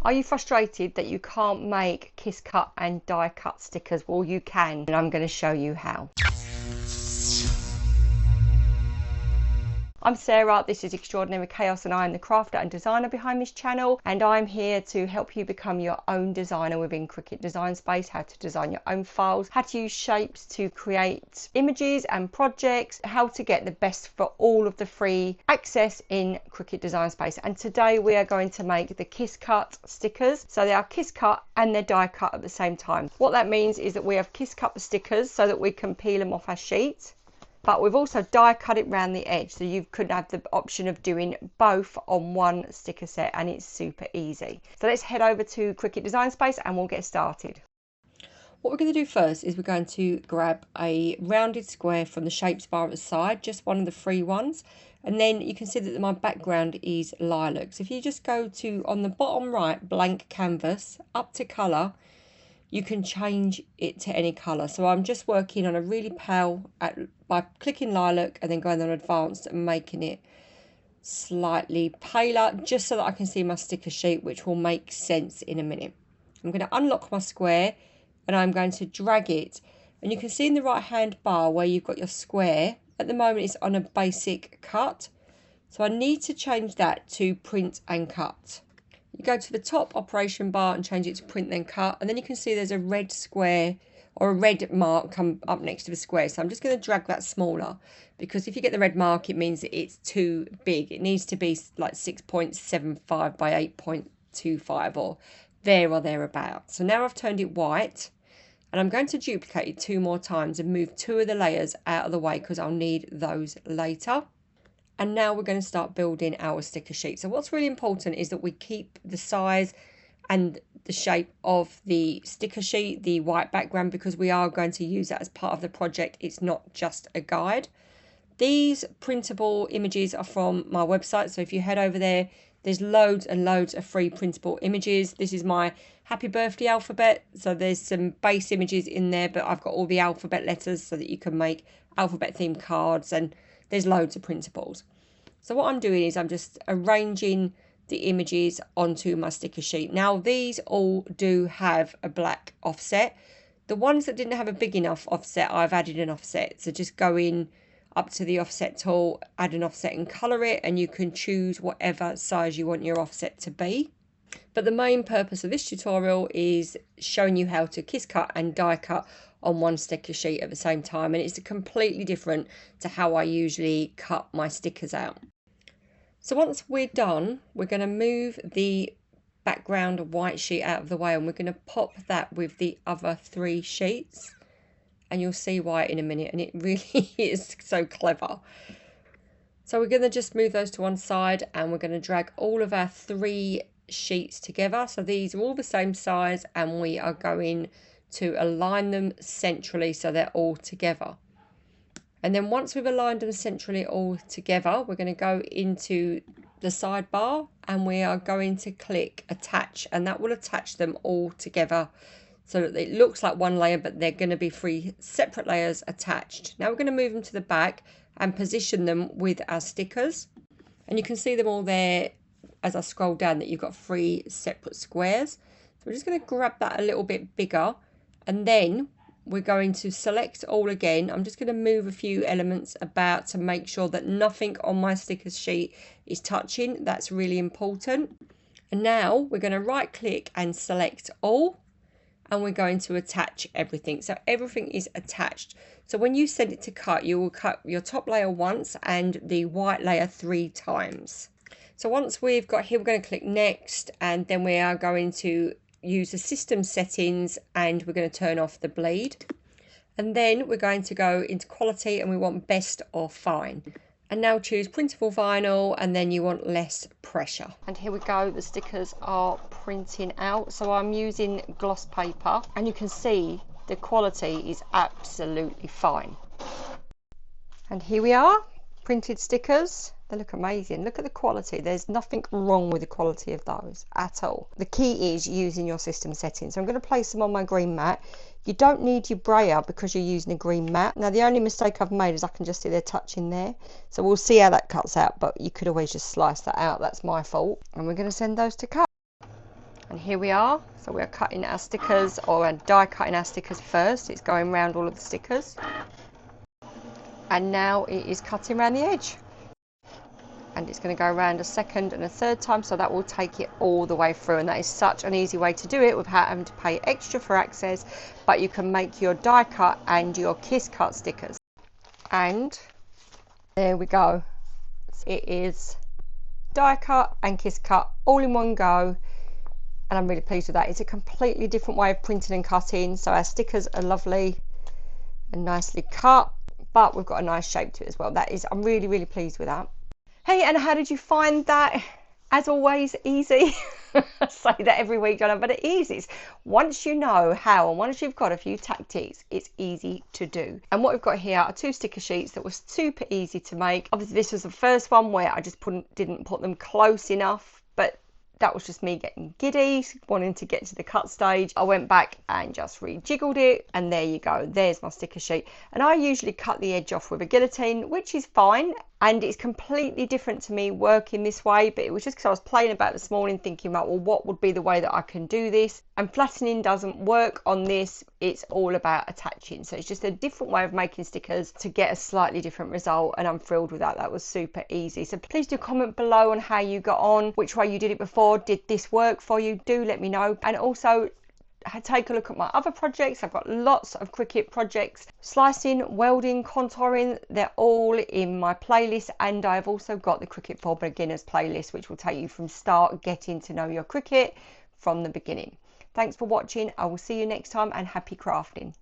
Are you frustrated that you can't make kiss cut and die cut stickers? Well, you can, and I'm going to show you how. I'm Sarah, this is Extraordinary Chaos, and I am the crafter and designer behind this channel, and I'm here to help you become your own designer within Cricut Design Space, how to design your own files, how to use shapes to create images and projects, how to get the best for all of the free access in Cricut Design Space. And today we are going to make the kiss cut stickers. So they are kiss cut and they're die cut at the same time. What that means is that we have kiss cut the stickers so that we can peel them off our sheet. But we've also die cut it around the edge, so you could have the option of doing both on one sticker set, and it's super easy. So let's head over to Cricut Design Space and we'll get started. What we're going to do first is we're going to grab a rounded square from the shapes bar at the side, just one of the free ones, and then you can see that my background is lilac. So if you just go to, on the bottom right, blank canvas, up to colour, you can change it to any colour. So I'm just working on a really pale by clicking lilac and then going on advanced and making it slightly paler, just so that I can see my sticker sheet, which will make sense in a minute. I'm going to unlock my square and I'm going to drag it, and you can see in the right hand bar where you've got your square, at the moment it's on a basic cut, so I need to change that to print and cut. You go to the top operation bar and change it to print then cut, and then you can see there's a red square or a red mark come up next to the square. So I'm just going to drag that smaller, because if you get the red mark it means that it's too big. It needs to be like 6.75 by 8.25 or thereabouts. So now I've turned it white, and I'm going to duplicate it 2 more times and move 2 of the layers out of the way because I'll need those later. And now we're going to start building our sticker sheet. So what's really important is that we keep the size and the shape of the sticker sheet, the white background, because we are going to use that as part of the project. It's not just a guide. These printable images are from my website. So if you head over there, there's loads and loads of free printable images. This is my happy birthday alphabet. So there's some base images in there, but I've got all the alphabet letters so that you can make alphabet themed cards, and there's loads of printables. So what I'm doing is I'm just arranging the images onto my sticker sheet. Now these all do have a black offset. The ones that didn't have a big enough offset, I've added an offset. So just go in up to the offset tool, add an offset and colour it, and you can choose whatever size you want your offset to be. But the main purpose of this tutorial is showing you how to kiss cut and die cut on one sticker sheet at the same time, and it's completely different to how I usually cut my stickers out. So once we're done, we're going to move the background white sheet out of the way, and we're going to pop that with the other 3 sheets, and you'll see why in a minute, and it really is so clever. So we're going to just move those to one side, and we're going to drag all of our 3 sheets together. So these are all the same size, and we are going to align them centrally so they're all together. And then once we've aligned them centrally all together, we're going to go into the sidebar and we are going to click attach, and that will attach them all together so that it looks like one layer, but they're going to be 3 separate layers attached. Now we're going to move them to the back and position them with our stickers, and you can see them all there as I scroll down that you've got 3 separate squares. So we're just going to grab that a little bit bigger, and then we're going to select all again. I'm just going to move a few elements about to make sure that nothing on my sticker sheet is touching. That's really important. And now we're going to right click and select all, and we're going to attach everything. So everything is attached. So when you send it to cut, you will cut your top layer once and the white layer 3 times. So once we've got here, we're going to click next, and then we are going to use the system settings, and we're going to turn off the bleed, and then we're going to go into quality, and we want best or fine, and now choose printable vinyl, and then you want less pressure. And here we go, the stickers are printing out. So I'm using gloss paper, and you can see the quality is absolutely fine. And here we are, printed stickers. They look amazing. Look at the quality. There's nothing wrong with the quality of those at all. The key is using your system settings. So I'm going to place them on my green mat. You don't need your brayer because you're using a green mat. Now the only mistake I've made is I can just see they're touching there. So we'll see how that cuts out, but you could always just slice that out. That's my fault. And we're going to send those to cut. And here we are. So we're cutting our stickers, or die cutting our stickers first. It's going around all of the stickers. And now it is cutting around the edge. And it's going to go around a second and a third time, so that will take it all the way through. And that is such an easy way to do it without having to pay extra for access, but you can make your die cut and your kiss cut stickers. And there we go. It is die cut and kiss cut all in one go, and I'm really pleased with that. It's a completely different way of printing and cutting, so our stickers are lovely and nicely cut, but we've got a nice shape to it as well. I'm really pleased with that. Hey, and how did you find that? As always, easy. I say that every week, Donna, but it is. It's once you know how, and once you've got a few tactics, it's easy to do. And what we've got here are 2 sticker sheets that were super easy to make. Obviously, this was the first one where I just didn't put them close enough, but that was just me getting giddy, wanting to get to the cut stage. I went back and just rejiggled it, and there you go. There's my sticker sheet. And I usually cut the edge off with a guillotine, which is fine. And it's completely different to me working this way, but it was just because I was playing about this morning thinking about, well, what would be the way that I can do this? And flattening doesn't work on this. It's all about attaching. So it's just a different way of making stickers to get a slightly different result, and I'm thrilled with that. That was super easy. So please do comment below on how you got on, which way you did it before. Did this work for you? Do let me know. And also, take a look at my other projects. I've got lots of Cricut projects, slicing, welding, contouring. They're all in my playlist, and I've also got the Cricut for Beginners playlist, which will take you from start getting to know your Cricut from the beginning. Thanks for watching. I will see you next time, and happy crafting.